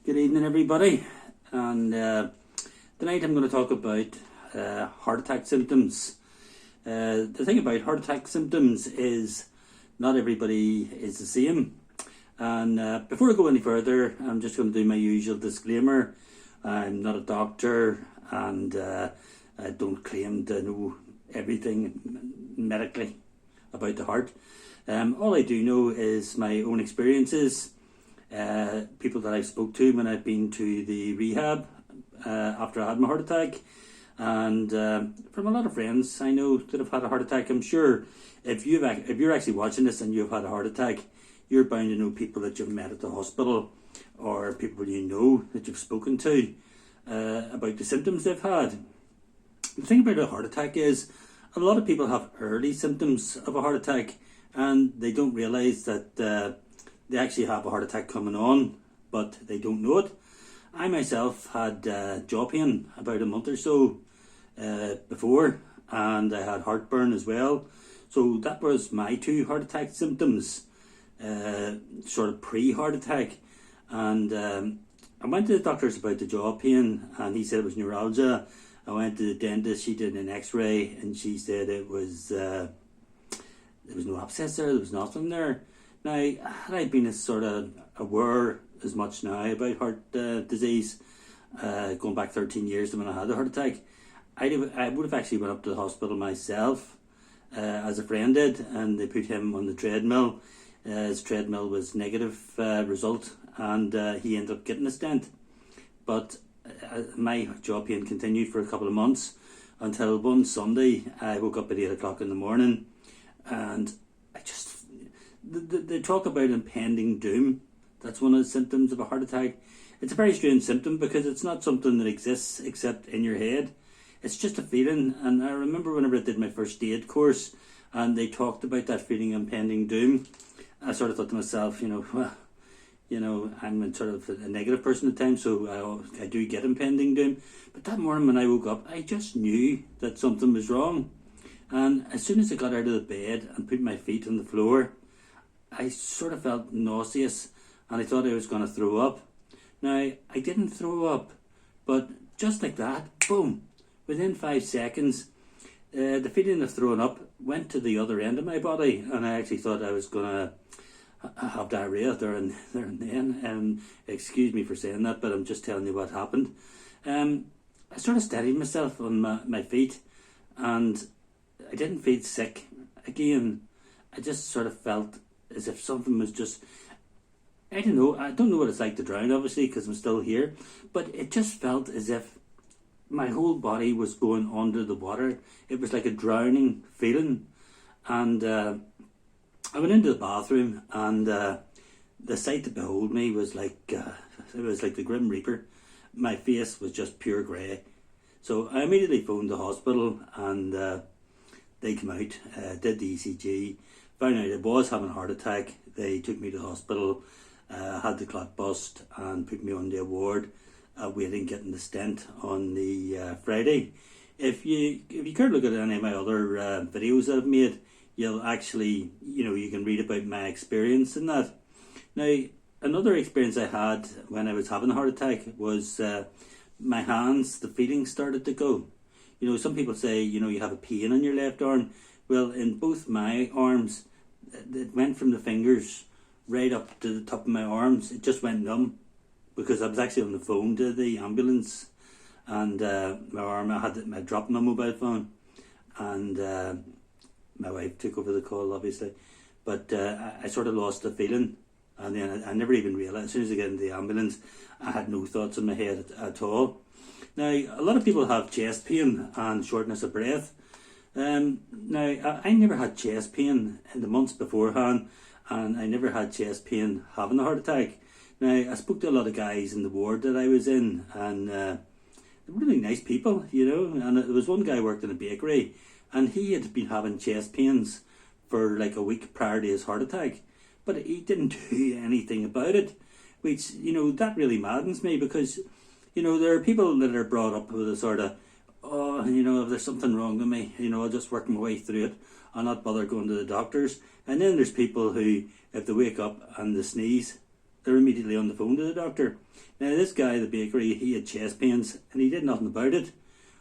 Good evening, everybody. And tonight I'm going to talk about heart attack symptoms. The thing about heart attack symptoms is not everybody is the same. And before I go any further, I'm just going to do my usual disclaimer. I'm not a doctor, and I don't claim to know everything medically about the heart. All I do know is my own experiences. People that I've spoke to when I've been to the rehab after I had my heart attack, and from a lot of friends I know that have had a heart attack. I'm sure if you're actually watching this and you've had a heart attack, you're bound to know people that you've met at the hospital or people you know that you've spoken to about the symptoms they've had. The thing about a heart attack is a lot of people have early symptoms of a heart attack and they don't realise that they actually have a heart attack coming on, but they don't know it. I myself had jaw pain about a month or so before, and I had heartburn as well. So that was my two heart attack symptoms, sort of pre-heart attack. And I went to the doctors about the jaw pain, and he said it was neuralgia. I went to the dentist, she did an x-ray, and she said it was there was no abscess there was nothing there. Now, had I been as sort of aware as much now about heart disease, going back 13 years to when I had a heart attack, I would have actually went up to the hospital myself, as a friend did, and they put him on the treadmill. His treadmill was negative result, and he ended up getting a stent. But my jaw pain continued for a couple of months until one Sunday I woke up at 8 o'clock in the morning, and I just... They talk about impending doom. That's one of the symptoms of a heart attack. It's a very strange symptom because it's not something that exists except in your head. It's just a feeling. And I remember whenever I did my first aid course and they talked about that feeling of impending doom, I sort of thought to myself, I'm sort of a negative person at times, so I do get impending doom. But that morning when I woke up, I just knew that something was wrong. And as soon as I got out of the bed and put my feet on the floor, I sort of felt nauseous and I thought I was going to throw up. Now, I didn't throw up, but just like that, boom, within 5 seconds, the feeling of throwing up went to the other end of my body, and I actually thought I was going to have diarrhea there and then. Excuse me for saying that, but I'm just telling you what happened. I sort of steadied myself on my feet, and I didn't feel sick again. I just sort of felt as if something was just, I don't know what it's like to drown, obviously, because I'm still here, but it just felt as if my whole body was going under the water. It was like a drowning feeling. And I went into the bathroom, and the sight to behold me was like, it was like the Grim Reaper. My face was just pure grey. So I immediately phoned the hospital, and they came out, did the ECG, found out I was having a heart attack. They took me to the hospital, had the clot bust and put me on the ward, waiting getting the stent on the Friday. If you care to look at any of my other videos that I've made, you'll actually, you can read about my experience in that. Now, another experience I had when I was having a heart attack was my hands, the feeling started to go. Some people say, you have a pain in your left arm. Well, in both my arms, it went from the fingers right up to the top of my arms. It just went numb because I was actually on the phone to the ambulance, and my arm, I dropped my mobile phone, and my wife took over the call, obviously. But I sort of lost the feeling, and then I never even realised. As soon as I got into the ambulance, I had no thoughts in my head at all. Now, a lot of people have chest pain and shortness of breath. Now, I never had chest pain in the months beforehand, and I never had chest pain having a heart attack. Now, I spoke to a lot of guys in the ward that I was in, and they're really nice people, and there was one guy who worked in a bakery, and he had been having chest pains for like a week prior to his heart attack, but he didn't do anything about it, which, that really maddens me, because there are people that are brought up with a sort of, if there's something wrong with me, I'll just work my way through it. I'll not bother going to the doctors. And then there's people who, if they wake up and they sneeze, they're immediately on the phone to the doctor. Now this guy, the bakery, he had chest pains and he did nothing about it.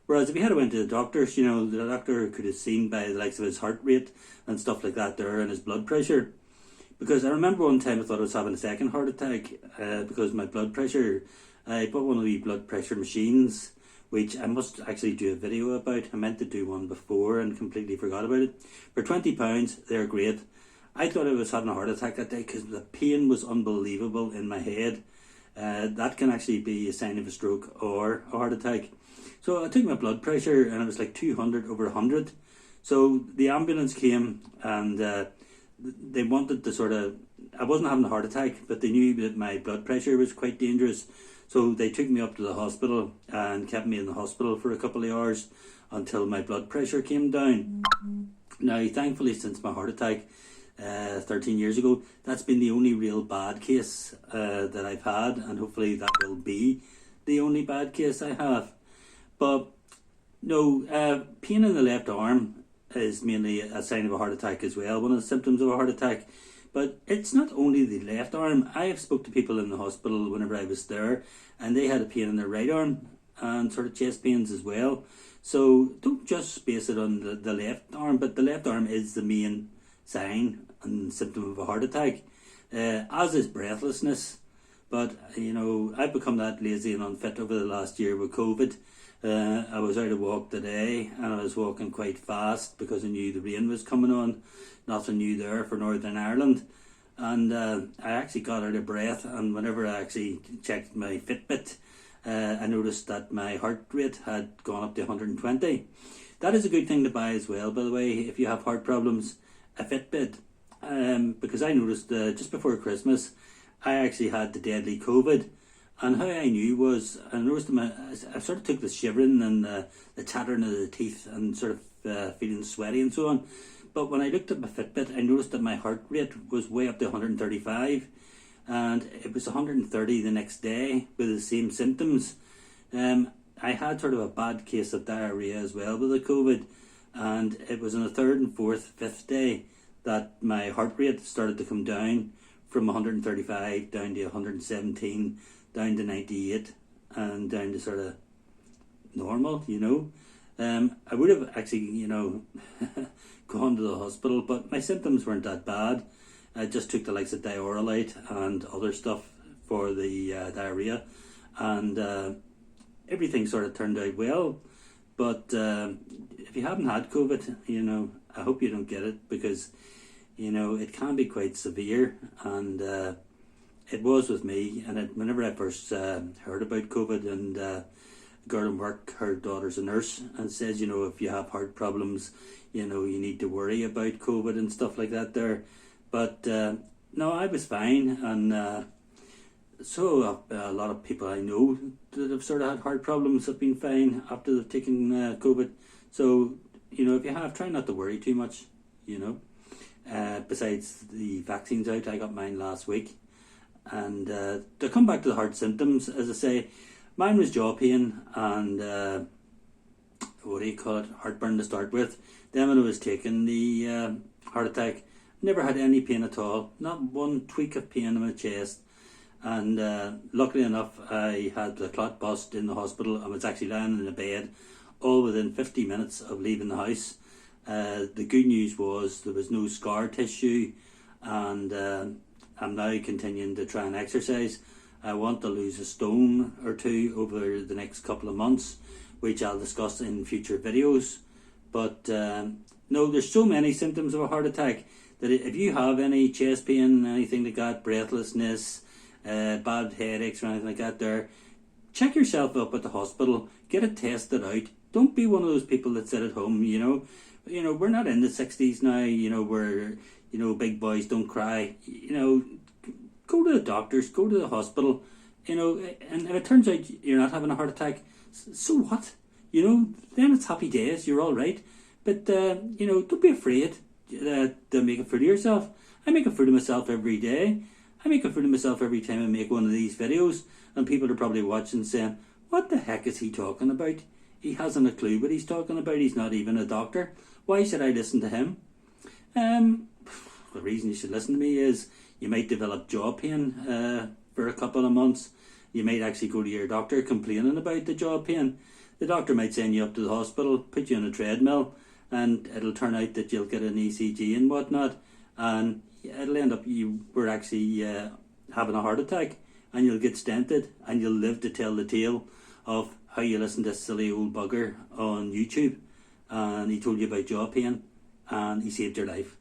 Whereas if he had went to the doctors, the doctor could have seen by the likes of his heart rate and stuff like that there and his blood pressure. Because I remember one time I thought I was having a second heart attack because my blood pressure, I bought one of the blood pressure machines, which I must actually do a video about. I meant to do one before and completely forgot about it. For £20, they're great. I thought I was having a heart attack that day because the pain was unbelievable in my head. That can actually be a sign of a stroke or a heart attack. So I took my blood pressure and it was like 200 over 100. So the ambulance came and they wanted to sort of, I wasn't having a heart attack, but they knew that my blood pressure was quite dangerous. So they took me up to the hospital and kept me in the hospital for a couple of hours until my blood pressure came down. Now, thankfully, since my heart attack 13 years ago, that's been the only real bad case that I've had, and hopefully that will be the only bad case I have. But no, pain in the left arm is mainly a sign of a heart attack as well, one of the symptoms of a heart attack. But it's not only the left arm. I have spoke to people in the hospital whenever I was there, and they had a pain in their right arm and sort of chest pains as well. So don't just base it on the left arm, but the left arm is the main sign and symptom of a heart attack, as is breathlessness. But I've become that lazy and unfit over the last year with COVID. I was out a walk today and I was walking quite fast because I knew the rain was coming on. Nothing new there for Northern Ireland. And I actually got out of breath, and whenever I actually checked my Fitbit, I noticed that my heart rate had gone up to 120. That is a good thing to buy as well, by the way, if you have heart problems, a Fitbit. Because I noticed just before Christmas, I actually had the deadly COVID. And how I knew was, I noticed I sort of took the shivering and the chattering of the teeth and sort of feeling sweaty and so on. But when I looked at my Fitbit, I noticed that my heart rate was way up to 135. And it was 130 the next day with the same symptoms. I had sort of a bad case of diarrhea as well with the COVID. And it was on the third and fourth, fifth day that my heart rate started to come down from 135 down to 117, down to 98, and down to sort of normal, I would have actually, gone to the hospital, but my symptoms weren't that bad. I just took the likes of Diorolite and other stuff for the diarrhea, and everything sort of turned out well. But if you haven't had COVID, I hope you don't get it, because, it can be quite severe, and it was with me. And whenever I first heard about COVID, and a girl in work, her daughter's a nurse, and says, if you have heart problems, you need to worry about COVID and stuff like that there. But no, I was fine, and so a lot of people I know that have sort of had heart problems have been fine after they've taken COVID. So, if you have, try not to worry too much, besides the vaccines out, I got mine last week. And to come back to the heart symptoms, as I say, mine was jaw pain and heartburn to start with. Then when I was taking the heart attack, never had any pain at all, not one tweak of pain in my chest. And luckily enough, I had the clot bust in the hospital. I was actually lying in a bed all within 50 minutes of leaving the house. The good news was there was no scar tissue, and I'm now continuing to try and exercise. I want to lose a stone or two over the next couple of months, which I'll discuss in future videos. But no, there's so many symptoms of a heart attack that if you have any chest pain, anything like that, breathlessness, bad headaches or anything like that there, check yourself up at the hospital, get it tested out. Don't be one of those people that sit at home, we're not in the 60s now, where, big boys don't cry. Go to the doctors, go to the hospital, and if it turns out you're not having a heart attack, so what? Then it's happy days, you're all right. But, don't be afraid to make a fool of yourself. I make a fool of myself every day. I make a fool of myself every time I make one of these videos, and people are probably watching saying, what the heck is he talking about? He hasn't a clue what he's talking about. He's not even a doctor. Why should I listen to him? The reason you should listen to me is, You might develop jaw pain for a couple of months. You might actually go to your doctor complaining about the jaw pain. The doctor might send you up to the hospital, put you on a treadmill, and it'll turn out that you'll get an ECG and whatnot, and it'll end up you were actually having a heart attack, and you'll get stented, and you'll live to tell the tale of how you listened to this silly old bugger on YouTube, and he told you about jaw pain, and he saved your life.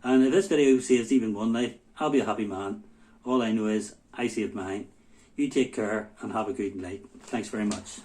And if this video saves even one life, I'll be a happy man. All I know is I saved mine. You take care and have a good night. Thanks very much.